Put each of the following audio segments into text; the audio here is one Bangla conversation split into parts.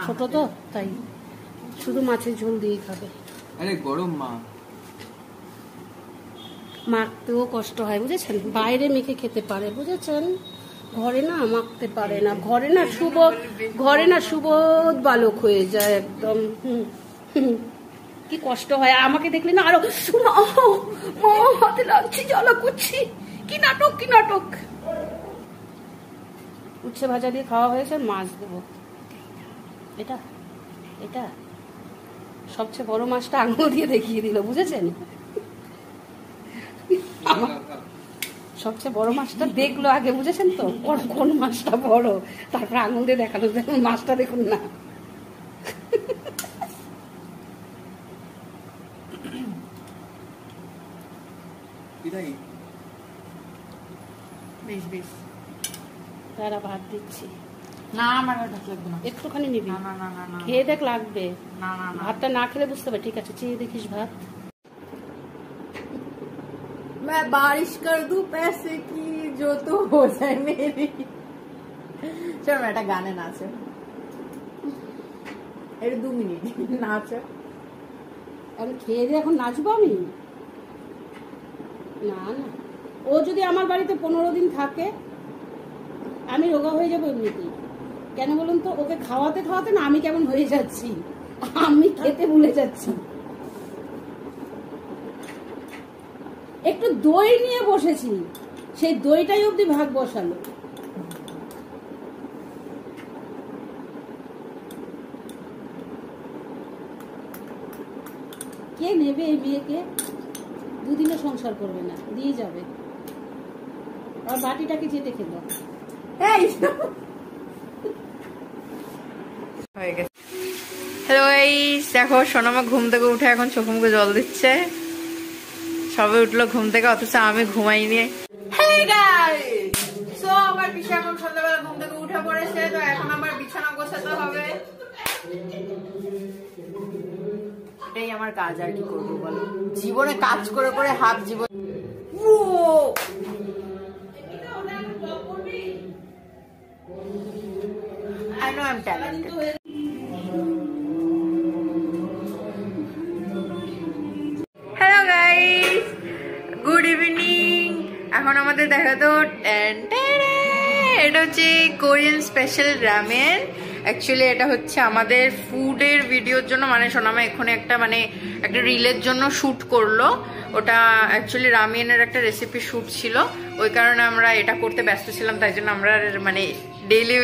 ছোট তো তাই শুধু মাছের ঝোল দিয়ে খাবে। আরে গরম মা, মাখতেও কষ্ট হয় বুঝেছেন, বাইরে মেখে খেতে পারে বুঝেছেন, ঘরে না মাখতে পারে না, ঘরে না সুবোধ বালক হয়ে যায় একদম। কি কষ্ট হয়, আমাকে দেখলে না আরো হাতে লাগছে, জ্বালা করছি। কি নাটক। উচ্ছে ভাজা দিয়ে খাওয়া হয়েছে, মাছ দেবো। এটা সবচেয়ে বড় মাছটা আঙুল দিয়ে দেখিয়ে দিল বুঝেছেন। সবচেয়ে বড় মাছটা দেখলো আগে বুঝেছেন তো, কোন মাছটা বড়, তারপর আঙুল দিয়ে দেখালো মাছটা দেখুন না। তারা ভাত দিচ্ছি না, আমার ভাত লাগবে না, একটুখানি নিবি। না না না না, খেয়ে দেখ লাগবে। না না না, ভাতটা না খেলে বুঝতে পারবে। ঠিক আছে, চেয়ে দেখিস ভাত। मैं बारिश कर दूं पैसे की जो तो हो जाए मेरी। চল একটা গানে নাচো, এর 2 মিনিট নাচো। আমি খেয়ে দিয়ে এখন নাচবো আমি? না, ও যদি আমার বাড়িতে 15 দিন থাকে আমি রোগা হয়ে যাবো এমনিতেই। কেন বলুন তো, ওকে খাওয়াতে না আমি কেমন হয়ে যাচ্ছি, আমি খেতে ভুলে যাচ্ছি। একটু দই নিয়ে বসেছি, সেই দইটাই অবধি ভাগ বসালো। কে নেবে এই মেয়েকে? 2 দিনে সংসার করবে না, দিয়ে যাবে। আর বাটিটাকে যেতে খেলো। হয়ে গেছে। হ্যালো গাইস, দেখো সোনামা ঘুম থেকে উঠে এখন চোখ মুখে জল দিচ্ছে। সবে উঠলো ঘুম থেকে, অথচ আমি ঘুমাইনি। হেই গাইস, সো আমার পিসি এখন সন্ধ্যাবেলা ঘুম থেকে উঠে পড়েছে, তো এখন আমার বিছানা গোছাতে হবে। এটাই আমার কাজ, আর কি করবো বলো, জীবনে কাজ করে করে হাফ জীবন। I know I'm talented. Hello guys, good evening. এখন আমাদের দেখা তো এটা হচ্ছে কোরিয়ান স্পেশাল রামেন। অ্যাকচুয়ালি এটা হচ্ছে আমাদের ফুডের ভিডিওর জন্য, মানে সোনামা এখানে একটা রিলের জন্য শ্যুট করলো। ওটা অ্যাকচুয়ালি রামিয়েনের একটা রেসিপি শ্যুট ছিল, ওই কারণে আমরা এটা করতে ব্যস্ত ছিলাম, তাই জন্য আমরা ডেইলি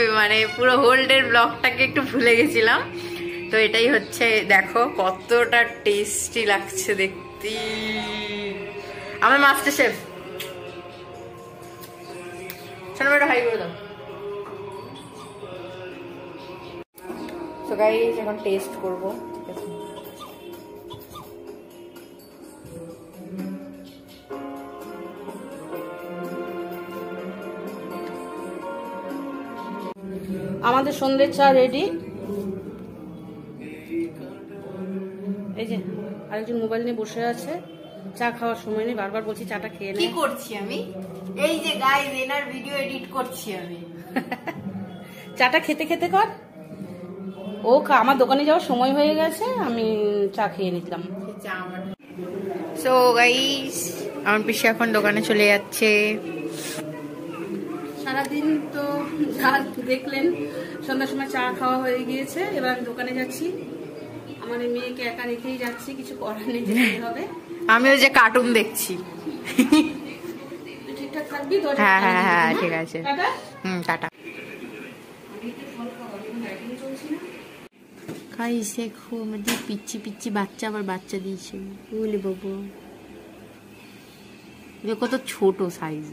পুরো হোল ডে ব্লগটাকে একটু ভুলে গেছিলাম। তো এটাই হচ্ছে, দেখো কতটা টেস্টি লাগছে দেখতে। আমার মাস্টার শেফ সোনামা এটা হাই করে দাও। তো গাইস এখন টেস্ট করবো, ঠিক আছে? আমাদের সন্ধ্যের চা রেডি। এই যে আরেকজন মোবাইল নিয়ে বসে আছে, চা খাওয়ার সময় নেই, বারবার বলছি চাটা খেয়ে নে। কি করছি আমি? এই যে গাইস, এনার ভিডিও এডিট করছি আমি। চাটা খেতে খেতে কর। ও আমার দোকানে যাওয়ার সময় হয়ে গেছে, আমি চা খেয়ে নিলাম। সো গাইস, আমার পিসি এখন দোকানে চলে যাচ্ছে। সারাদিন তো যা দেখলেন, সন্ধ্যার সময় চা খাওয়া হয়ে গিয়েছে, এবার আমি দোকানে যাচ্ছি। আমার মেয়েকে একা রেখেই যাচ্ছি, কিছু করার নেই, যেতে হবে। আমি ওই যে কার্টুন দেখছি। তুই ঠিকঠাক থাকবি তো? হ্যাঁ হ্যাঁ হ্যাঁ ঠিক আছে, টাটা। গাইস দেখো আমাদের পিচ্ছি পিচ্ছি বাচ্চা আবার বাচ্চা দিয়েছে, বলি বাবু কত ছোট সাইজ।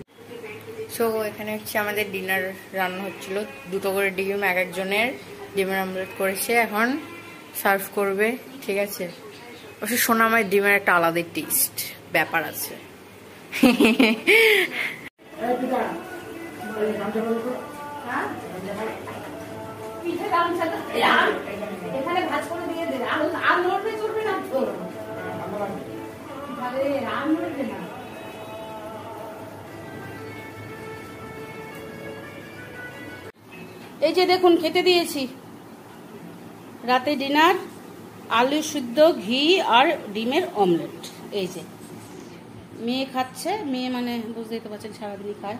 সো এখানে হচ্ছে আমাদের ডিনার রান্না হচ্ছিল, 2টো করে ডিম এক একজনের, ডিমের অমলেট করেছে, এখন সার্ভ করবে, ঠিক আছে? অবশ্য সোনামার ডিমের একটা আলাদা টেস্ট ব্যাপার আছে। এই যে দেখুন খেতে দিয়েছি, রাতে ডিনার আলু সিদ্ধ, ঘি আর ডিমের অমলেট। এই যে মেয়ে খাচ্ছে, মেয়ে মানে বুঝতেই তো পারছেন সারাদিনই খায়।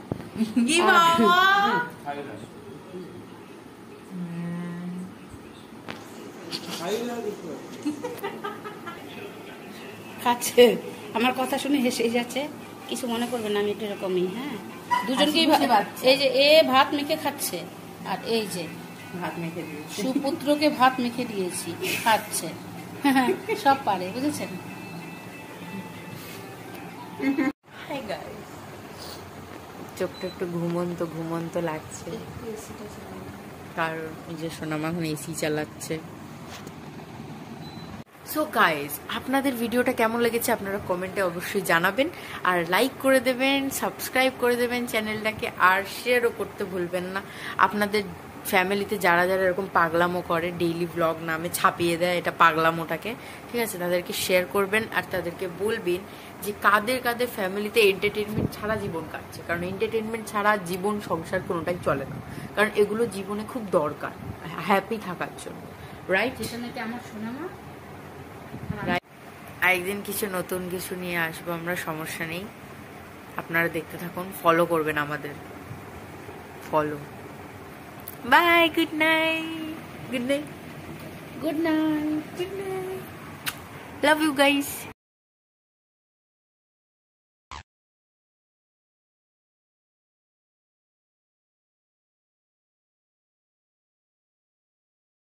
খাচ্ছে, আমার কথা শুনে হেসে যাচ্ছে, কিছু মনে করবেন না, আমি একটু এরকমই। হ্যাঁ, দুজনকেই এই যে এ ভাত মেখে খাচ্ছে, আর এই যে ভাত মেখে দিয়েছি, সুপুত্রকে ভাত মেখে দিয়েছি, খাচ্ছে, সব পারে, বুঝেছেন। চোখটা একটু ঘুমন্ত ঘুমন্ত লাগছে, কারণ নিজের সোনামা এখন এসি চালাচ্ছে। সো গাইজ, আপনাদের ভিডিওটা কেমন লেগেছে আপনারা কমেন্টে অবশ্যই জানাবেন, আর লাইক করে দেবেন, সাবস্ক্রাইব করে দেবেন চ্যানেলটাকে, আর শেয়ারও করতে ভুলবেন না। আপনাদের ফ্যামিলিতে যারা যারা এরকম পাগলামো করে, ডেইলি ব্লগ নামে ছাপিয়ে দেয় এটা পাগলামোটাকে, ঠিক আছে, তাদেরকে শেয়ার করবেন, আর তাদেরকে বলবেন যে কাদের কাদের ফ্যামিলিতে এন্টারটেনমেন্ট ছাড়া জীবন কাটছে, কারণ এন্টারটেনমেন্ট ছাড়া জীবন সংসার কোনোটাই চলে না, কারণ এগুলো জীবনে খুব দরকার হ্যাপি থাকার জন্য, রাইট? যেটা নাকি আমার সোনামা। আরেকদিন কিছু নতুন কিছু নিয়ে আসবো আমরা, সমস্যা নেই, আপনারা দেখতে থাকুন, ফলো করবেন আমাদের, follow. Bye, good night, good night, good night, good night, love you guys.